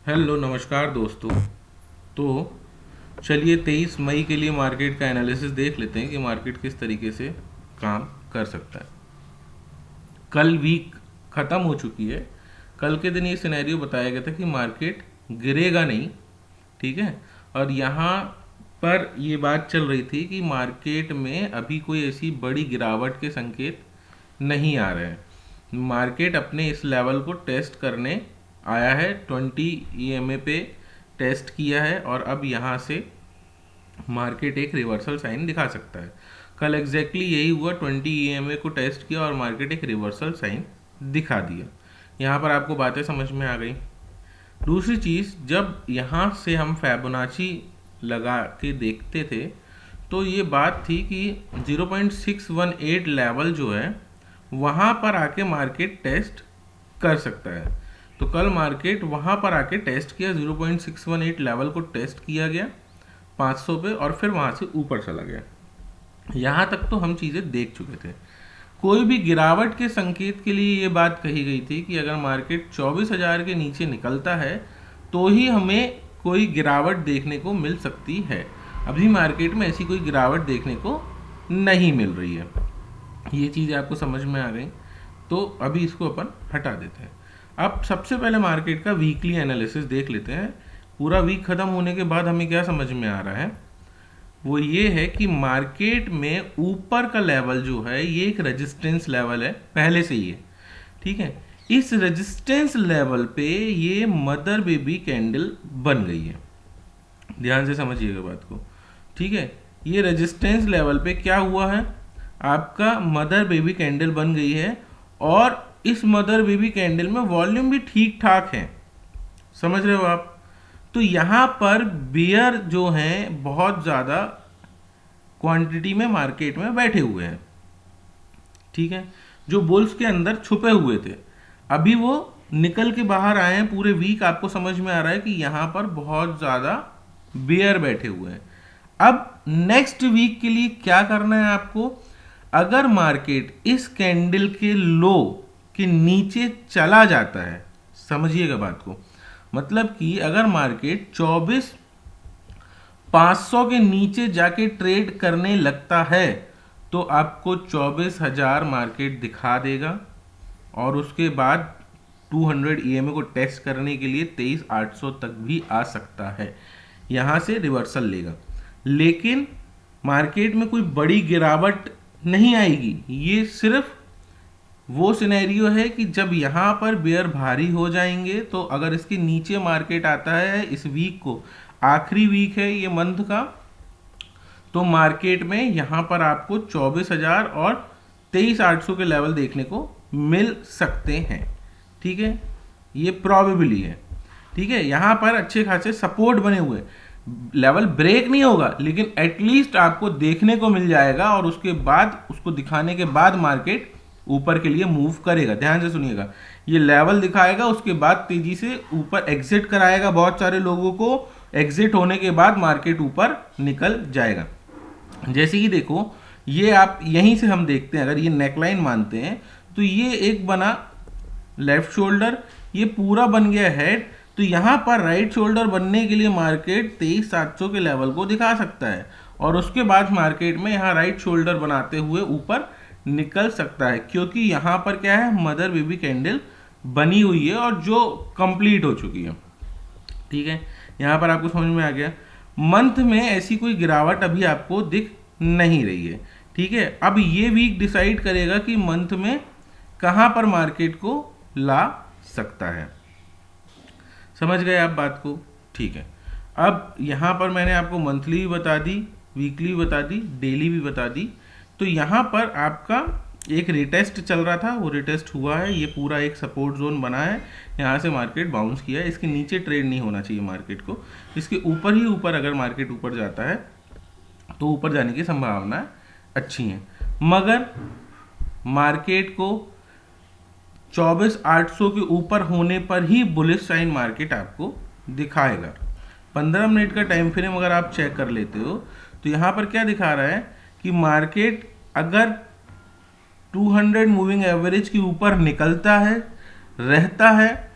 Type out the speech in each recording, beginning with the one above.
Hello नमस्कार दोस्तों। तो चलिए 23 मई के लिए मार्केट का एनालिसिस देख लेते हैं कि मार्केट किस तरीके से काम कर सकता है। कल वीक ख़त्म हो चुकी है। कल के दिन ये सिनेरियो बताया गया था कि मार्केट गिरेगा नहीं, ठीक है। और यहाँ पर ये बात चल रही थी कि मार्केट में अभी कोई ऐसी बड़ी गिरावट के संकेत नहीं आ रहे हैं। मार्केट अपने इस लेवल को टेस्ट करने आया है, 20 ईएमए पे टेस्ट किया है और अब यहाँ से मार्केट एक रिवर्सल साइन दिखा सकता है। कल एग्जैक्टली यही हुआ, 20 ईएमए को टेस्ट किया और मार्केट एक रिवर्सल साइन दिखा दिया। यहाँ पर आपको बातें समझ में आ गई। दूसरी चीज़, जब यहाँ से हम फैबोनाची लगा के देखते थे तो ये बात थी कि 0.618 लेवल जो है वहाँ पर आके मार्केट टेस्ट कर सकता है। तो कल मार्केट वहाँ पर आके टेस्ट किया, 0.618 लेवल को टेस्ट किया गया 500 पे और फिर वहाँ से ऊपर चला गया। यहाँ तक तो हम चीज़ें देख चुके थे। कोई भी गिरावट के संकेत के लिए ये बात कही गई थी कि अगर मार्केट 24,000 के नीचे निकलता है तो ही हमें कोई गिरावट देखने को मिल सकती है। अभी मार्केट में ऐसी कोई गिरावट देखने को नहीं मिल रही है। ये चीज़ आपको समझ में आ गई, तो अभी इसको अपन हटा देते हैं। अब सबसे पहले मार्केट का वीकली एनालिसिस देख लेते हैं। पूरा वीक खत्म होने के बाद हमें क्या समझ में आ रहा है, वो ये है कि मार्केट में ऊपर का लेवल जो है ये एक रेजिस्टेंस लेवल है पहले से ही है, ठीक है। इस रेजिस्टेंस लेवल पे ये मदर बेबी कैंडल बन गई है। ध्यान से समझिएगा बात को, ठीक है। ये रेजिस्टेंस लेवल पे क्या हुआ है, आपका मदर बेबी कैंडल बन गई है और इस मदर बेबी कैंडल में वॉल्यूम भी ठीक ठाक है, समझ रहे हो आप। तो यहाँ पर बियर जो हैं बहुत ज़्यादा क्वांटिटी में मार्केट में बैठे हुए हैं, ठीक है। जो बुल्स के अंदर छुपे हुए थे अभी वो निकल के बाहर आए हैं। पूरे वीक आपको समझ में आ रहा है कि यहाँ पर बहुत ज़्यादा बियर बैठे हुए हैं। अब नेक्स्ट वीक के लिए क्या करना है आपको, अगर मार्केट इस कैंडल के लो के नीचे चला जाता है, समझिएगा बात को, मतलब कि अगर मार्केट 24,500 के नीचे जाके ट्रेड करने लगता है तो आपको 24,000 मार्केट दिखा देगा और उसके बाद 200 ईएमए को टेस्ट करने के लिए 23,800 तक भी आ सकता है, यहाँ से रिवर्सल लेगा। लेकिन मार्केट में कोई बड़ी गिरावट नहीं आएगी। ये सिर्फ वो सिनेरियो है कि जब यहाँ पर बेयर भारी हो जाएंगे तो अगर इसके नीचे मार्केट आता है, इस वीक को आखिरी वीक है ये मंथ का, तो मार्केट में यहाँ पर आपको 24,000 और 23,800 के लेवल देखने को मिल सकते हैं, ठीक है। ये प्रॉबेबली है, ठीक है। यहाँ पर अच्छे खासे सपोर्ट बने हुए, लेवल ब्रेक नहीं होगा लेकिन एटलीस्ट आपको देखने को मिल जाएगा और उसके बाद उसको दिखाने के बाद मार्केट ऊपर के लिए मूव करेगा। ध्यान से सुनिएगा, ये लेवल दिखाएगा उसके बाद तेजी से ऊपर एग्जिट कराएगा, बहुत सारे लोगों को एग्जिट होने के बाद मार्केट ऊपर निकल जाएगा। जैसे कि देखो, ये आप यहीं से हम देखते हैं, अगर ये नेकलाइन मानते हैं तो ये एक बना लेफ्ट शोल्डर, ये पूरा बन गया हेड। तो यहाँ पर राइट शोल्डर बनने के लिए मार्केट 23,700 के लेवल को दिखा सकता है और उसके बाद मार्केट में यहाँ राइट शोल्डर बनाते हुए ऊपर निकल सकता है, क्योंकि यहाँ पर क्या है, मदर बेबी कैंडल बनी हुई है और जो कंप्लीट हो चुकी है, ठीक है। यहाँ पर आपको समझ में आ गया। मंथ में ऐसी कोई गिरावट अभी आपको दिख नहीं रही है, ठीक है। अब ये वीक डिसाइड करेगा कि मंथ में कहाँ पर मार्केट को ला सकता है। समझ गए आप बात को, ठीक है। अब यहाँ पर मैंने आपको मंथली भी बता दी, वीकली भी बता दी, डेली भी बता दी। तो यहाँ पर आपका एक रिटेस्ट चल रहा था, वो रिटेस्ट हुआ है, ये पूरा एक सपोर्ट जोन बना है, यहाँ से मार्केट बाउंस किया है। इसके नीचे ट्रेड नहीं होना चाहिए मार्केट को, इसके ऊपर ही ऊपर अगर मार्केट ऊपर जाता है तो ऊपर जाने की संभावना अच्छी है। मगर मार्केट को 24,800 के ऊपर होने पर ही बुलिश साइन मार्केट आपको दिखाएगा। 15 मिनट का टाइम फ्रेम अगर आप चेक कर लेते हो तो यहाँ पर क्या दिखा रहा है कि मार्केट अगर 200 मूविंग एवरेज के ऊपर निकलता है, रहता है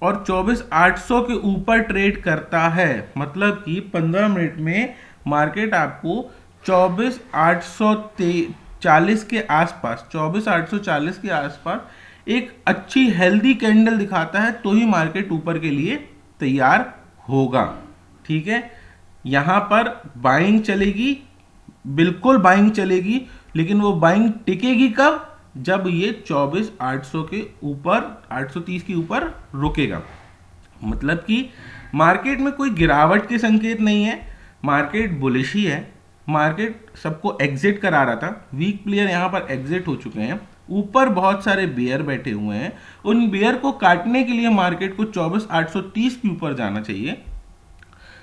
और 24,800 के ऊपर ट्रेड करता है, मतलब कि 15 मिनट में मार्केट आपको 24,840 के आसपास, 24,840 के आसपास एक अच्छी हेल्दी कैंडल दिखाता है तो ही मार्केट ऊपर के लिए तैयार होगा। ठीक है, यहां पर बाइंग चलेगी, बिल्कुल बाइंग चलेगी, लेकिन वो बाइंग टिकेगी कब? जब ये 24,800 के ऊपर, 830 के ऊपर रुकेगा। मतलब कि मार्केट में कोई गिरावट के संकेत नहीं है, मार्केट बुलिश ही है। मार्केट सबको एग्जिट करा रहा था, वीक प्लेयर यहां पर एग्जिट हो चुके हैं, ऊपर बहुत सारे बेयर बैठे हुए हैं, उन बेयर को काटने के लिए मार्केट को 24,830 के ऊपर जाना चाहिए।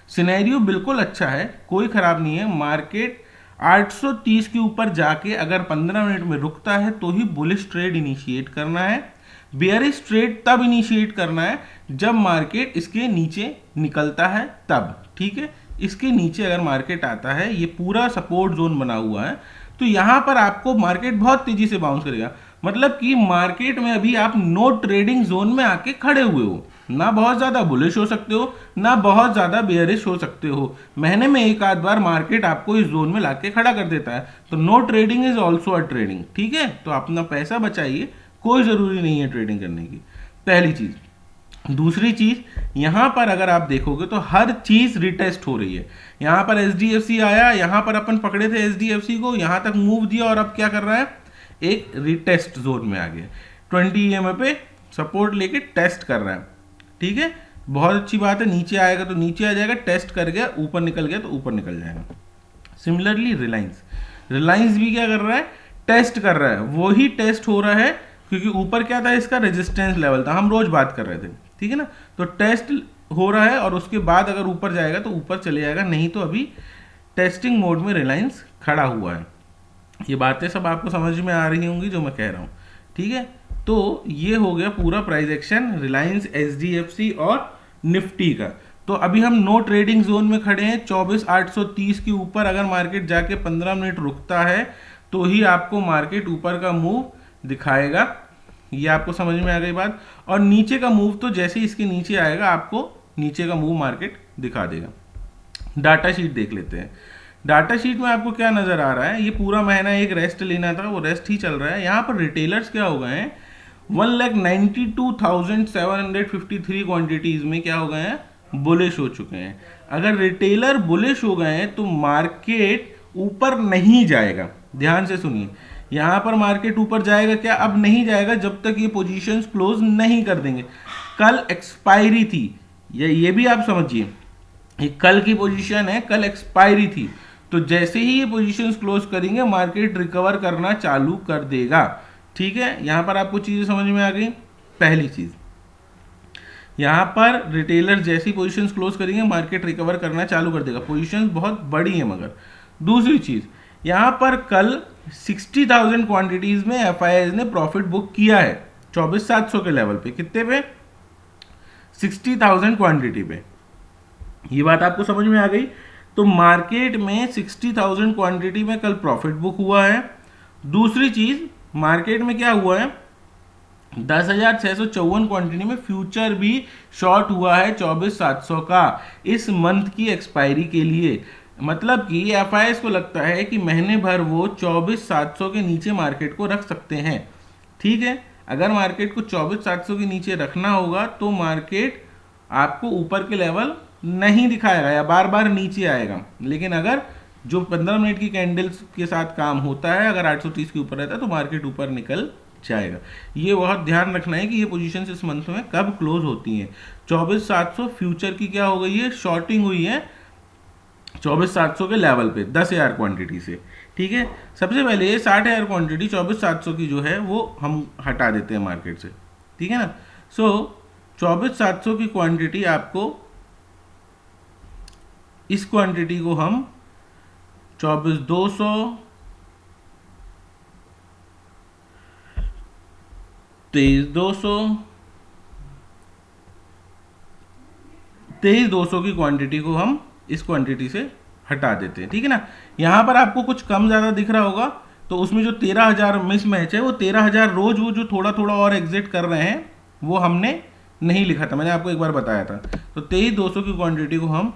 सिनेरियो बिल्कुल अच्छा है, कोई खराब नहीं है। मार्केट 830 के ऊपर जाके अगर 15 मिनट में रुकता है तो ही बुलिश ट्रेड इनिशिएट करना है। बेयरिश ट्रेड तब इनिशिएट करना है जब मार्केट इसके नीचे निकलता है तब। ठीक है, इसके नीचे अगर मार्केट आता है, ये पूरा सपोर्ट जोन बना हुआ है, तो यहां पर आपको मार्केट बहुत तेजी से बाउंस करेगा। मतलब कि मार्केट में अभी आप नो ट्रेडिंग जोन में आके खड़े हुए हो, ना बहुत ज्यादा बुलिश हो सकते हो, ना बहुत ज्यादा बेयरिश हो सकते हो। महीने में एक आध बार मार्केट आपको इस जोन में लाके खड़ा कर देता है, तो no trading is also a trading. ठीक है, तो अपना पैसा बचाइए, कोई जरूरी नहीं है ट्रेडिंग करने की, पहली चीज। दूसरी चीज, यहां पर अगर आप देखोगे तो हर चीज रिटेस्ट हो रही है। यहां पर एचडीएफसी आया, यहां पर अपन पकड़े थे एचडीएफसी को, यहां तक मूव दिया और अब क्या कर रहा है, एक रिटेस्ट जोन में आ गया, 20 EMA पे सपोर्ट लेके टेस्ट कर रहा है। ठीक है, बहुत अच्छी बात है। नीचे आएगा तो नीचे आ जाएगा, टेस्ट कर गया, ऊपर निकल गया तो ऊपर निकल जाएगा। सिमिलरली रिलायंस भी क्या कर रहा है, टेस्ट कर रहा है। वो ही टेस्ट हो रहा है क्योंकि ऊपर क्या था, इसका रेजिस्टेंस लेवल था, हम रोज बात कर रहे थे। ठीक है ना, तो टेस्ट हो रहा है और उसके बाद अगर ऊपर जाएगा तो ऊपर चले जाएगा, नहीं तो अभी टेस्टिंग मोड में रिलायंस खड़ा हुआ है। ये बातें सब आपको समझ में आ रही होंगी जो मैं कह रहा हूँ। ठीक है, तो ये हो गया पूरा प्राइस एक्शन रिलायंस, एचडीएफसी और निफ्टी का। तो अभी हम नो ट्रेडिंग जोन में खड़े हैं, 24,830 के ऊपर अगर मार्केट जाके 15 मिनट रुकता है तो ही आपको मार्केट ऊपर का मूव दिखाएगा। ये आपको समझ में आ गई बात। और नीचे का मूव तो जैसे ही इसके नीचे आएगा आपको नीचे का मूव मार्केट दिखा देगा। डाटा शीट देख लेते हैं। डाटा शीट में आपको क्या नजर आ रहा है, ये पूरा महीना एक रेस्ट लेना था, वो रेस्ट ही चल रहा है। यहाँ पर रिटेलर्स क्या हो गए हैं, 1,92,753 क्वांटिटीज में क्या हो गए हैं, बुलिश हो चुके हैं। अगर रिटेलर बुलिश हो गए हैं तो मार्केट ऊपर नहीं जाएगा। ध्यान से सुनिए, यहां पर मार्केट ऊपर जाएगा क्या, अब नहीं जाएगा जब तक ये पोजीशंस क्लोज नहीं कर देंगे। कल एक्सपायरी थी, ये भी आप समझिए, ये कल की पोजीशन है, कल एक्सपायरी थी, तो जैसे ही ये पोजीशंस क्लोज करेंगे मार्केट रिकवर करना चालू कर देगा। ठीक है, यहां पर आपको चीजें समझ में आ गई। पहली चीज, यहां पर रिटेलर जैसी पोजीशंस क्लोज करेंगे मार्केट रिकवर करना चालू कर देगा, पोजीशंस बहुत बड़ी है मगर। दूसरी चीज, यहां पर कल 60,000 क्वांटिटीज में एफआईआई ने प्रॉफिट बुक किया है, 24,700 के लेवल पे। कितने पे, 60,000 क्वांटिटी पे। ये बात आपको समझ में आ गई। तो मार्केट में 60,000 क्वांटिटी में कल प्रॉफिट बुक हुआ है। दूसरी चीज, मार्केट में क्या हुआ है, 10,654 क्वांटिटी में फ्यूचर भी शॉर्ट हुआ है 24,700 का इस मंथ की एक्सपायरी के लिए। मतलब कि एफआईआई को लगता है कि महीने भर वो 24,700 के नीचे मार्केट को रख सकते हैं। ठीक है, अगर मार्केट को 24,700 के नीचे रखना होगा तो मार्केट आपको ऊपर के लेवल नहीं दिखाएगा या बार बार नीचे आएगा। लेकिन अगर जो 15 मिनट की कैंडल्स के साथ काम होता है, अगर 830 के ऊपर रहता है तो मार्केट ऊपर निकल जाएगा। ये बहुत ध्यान रखना है कि ये पोजीशंस इस मंथ में कब क्लोज होती हैं। 24,700 फ्यूचर की क्या हो गई है, शॉर्टिंग हुई है 24,700 के लेवल पे 10,000 क्वांटिटी से। ठीक है, सबसे पहले ये 60,000 क्वांटिटी 24,700 की जो है वो हम हटा देते हैं मार्केट से। ठीक है ना, सो 24,700 की क्वांटिटी आपको, इस क्वांटिटी को हम 24,200, 23,200, 23,200 की क्वांटिटी को हम इस क्वांटिटी से हटा देते हैं। ठीक है ना, यहां पर आपको कुछ कम ज्यादा दिख रहा होगा, तो उसमें जो 13,000 मिस मैच है, वो 13,000 रोज वो जो थोड़ा थोड़ा और एग्जिट कर रहे हैं वो हमने नहीं लिखा था, मैंने आपको एक बार बताया था। तो 23,200 की क्वांटिटी को हम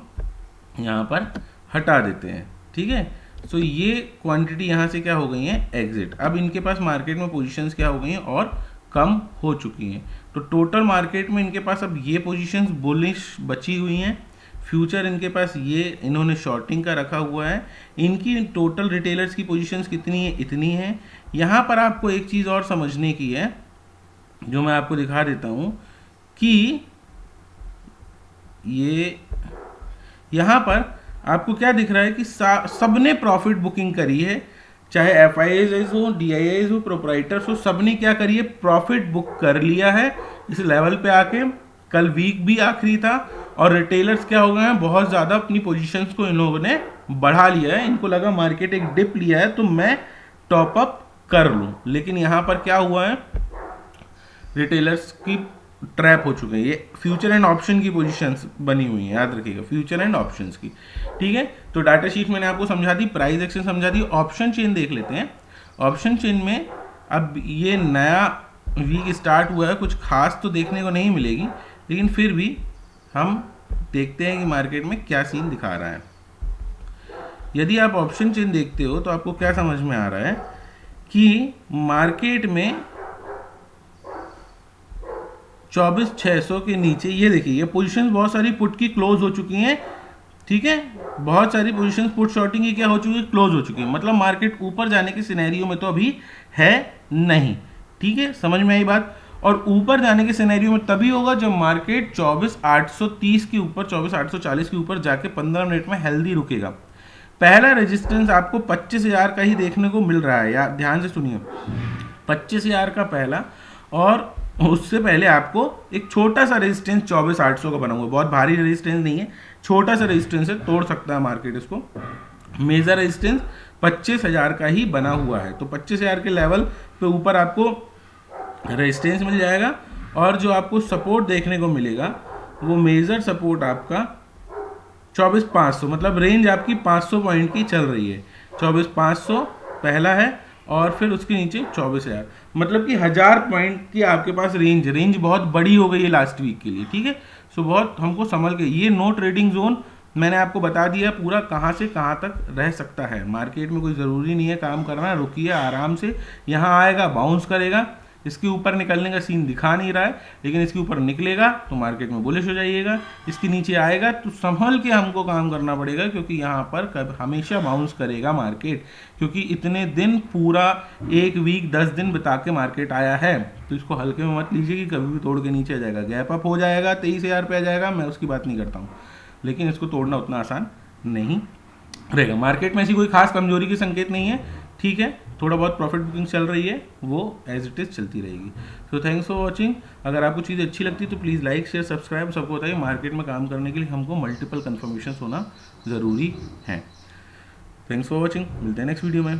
यहाँ पर हटा देते हैं, ठीक है। सो ये क्वांटिटी यहाँ से क्या हो गई है, एग्जिट। अब इनके पास मार्केट में पोजीशंस क्या हो गई हैं, और कम हो चुकी हैं। तो टोटल मार्केट में इनके पास अब ये पोजीशंस बुलिश बची हुई हैं। फ्यूचर इनके पास ये इन्होंने शॉर्टिंग का रखा हुआ है। इनकी टोटल रिटेलर्स की पोजीशंस कितनी है, इतनी है। यहाँ पर आपको एक चीज़ और समझने की है, जो मैं आपको दिखा देता हूँ कि ये यहाँ पर आपको क्या दिख रहा है कि सबने प्रॉफिट बुकिंग करी है, चाहे FIIs हो, DIIs हो, प्रोप्राइटर्स हो, सबने क्या करी है, प्रॉफिट बुक कर लिया है इस लेवल पे आके। कल वीक भी आखिरी था और रिटेलर्स क्या हो गए हैं, बहुत ज़्यादा अपनी पोजीशंस को इन लोगों ने बढ़ा लिया है। इनको लगा मार्केट एक डिप लिया है तो मैं टॉप अप कर लूँ, लेकिन यहाँ पर क्या हुआ है, रिटेलर्स की ट्रैप हो चुके हैं। ये फ्यूचर एंड ऑप्शन की पोजीशंस बनी हुई हैं, याद रखिएगा, फ्यूचर एंड ऑप्शंस की, ठीक है। तो डाटा शीट मैंने आपको समझा दी, प्राइस एक्शन समझा दी। ऑप्शन चेन देख लेते हैं। ऑप्शन चेन में अब ये नया वीक स्टार्ट हुआ है, कुछ खास तो देखने को नहीं मिलेगी, लेकिन फिर भी हम देखते हैं कि मार्केट में क्या सीन दिखा रहा है। यदि आप ऑप्शन चेन देखते हो तो आपको क्या समझ में आ रहा है कि मार्केट में 24,600 के नीचे ये देखिए, ये पोजीशंस बहुत सारी पुट की क्लोज हो चुकी हैं, ठीक है। बहुत सारी पोजीशंस पुट शॉर्टिंग की क्या हो चुकी है, क्लोज हो चुकी है। मतलब मार्केट ऊपर जाने के सिनेरियो में तो अभी है नहीं, ठीक है, समझ में आई बात। और ऊपर जाने के सिनेरियो में तभी होगा जब मार्केट 24,830 के ऊपर, 24,840 के ऊपर जाके 15 मिनट में हेल्दी रुकेगा। पहला रेजिस्टेंस आपको 25,000 का ही देखने को मिल रहा है, या ध्यान से सुनिए, 25,000 का पहला, और उससे पहले आपको एक छोटा सा रेजिस्टेंस 24,800 का बना हुआ है। बहुत भारी रेजिस्टेंस नहीं है, छोटा सा रेजिस्टेंस है, तोड़ सकता है मार्केट इसको। मेजर रेजिस्टेंस 25,000 का ही बना हुआ है। तो 25,000 के लेवल पे ऊपर आपको रेजिस्टेंस मिल जाएगा, और जो आपको सपोर्ट देखने को मिलेगा वो मेजर सपोर्ट आपका 24,500, मतलब रेंज आपकी 500 पॉइंट की चल रही है। 24,500 पहला है, और फिर उसके नीचे 24,000, मतलब कि 1000 पॉइंट की आपके पास रेंज बहुत बड़ी हो गई है लास्ट वीक के लिए, ठीक है। सो बहुत हमको संभल के, ये नो ट्रेडिंग जोन मैंने आपको बता दिया पूरा कहाँ से कहाँ तक रह सकता है। मार्केट में कोई ज़रूरी नहीं है काम करना, रुकिए आराम से, यहाँ आएगा बाउंस करेगा, इसके ऊपर निकलने का सीन दिखा नहीं रहा है, लेकिन इसके ऊपर निकलेगा तो मार्केट में बुलिश हो जाइएगा। इसके नीचे आएगा तो संभल के हमको काम करना पड़ेगा, क्योंकि यहाँ पर हमेशा बाउंस करेगा मार्केट, क्योंकि इतने दिन पूरा एक वीक 10 दिन बिता के मार्केट आया है। तो इसको हल्के में मत लीजिए कि कभी भी तोड़ के नीचे आ जाएगा। गैप अप हो जाएगा, 23,000 पे आ जाएगा, मैं उसकी बात नहीं करता हूँ, लेकिन इसको तोड़ना उतना आसान नहीं रहेगा। मार्केट में ऐसी कोई खास कमजोरी की संकेत नहीं है, ठीक है। थोड़ा बहुत प्रॉफिट बुकिंग चल रही है, वो एज इट इज़ चलती रहेगी। So thanks for watching. अगर आपको चीज़ अच्छी लगती है तो प्लीज़ लाइक शेयर सब्सक्राइब। सबको बताइए मार्केट में काम करने के लिए हमको मल्टीपल कन्फर्मेशन होना ज़रूरी है। थैंक्स फॉर वॉचिंग, मिलते हैं नेक्स्ट वीडियो में।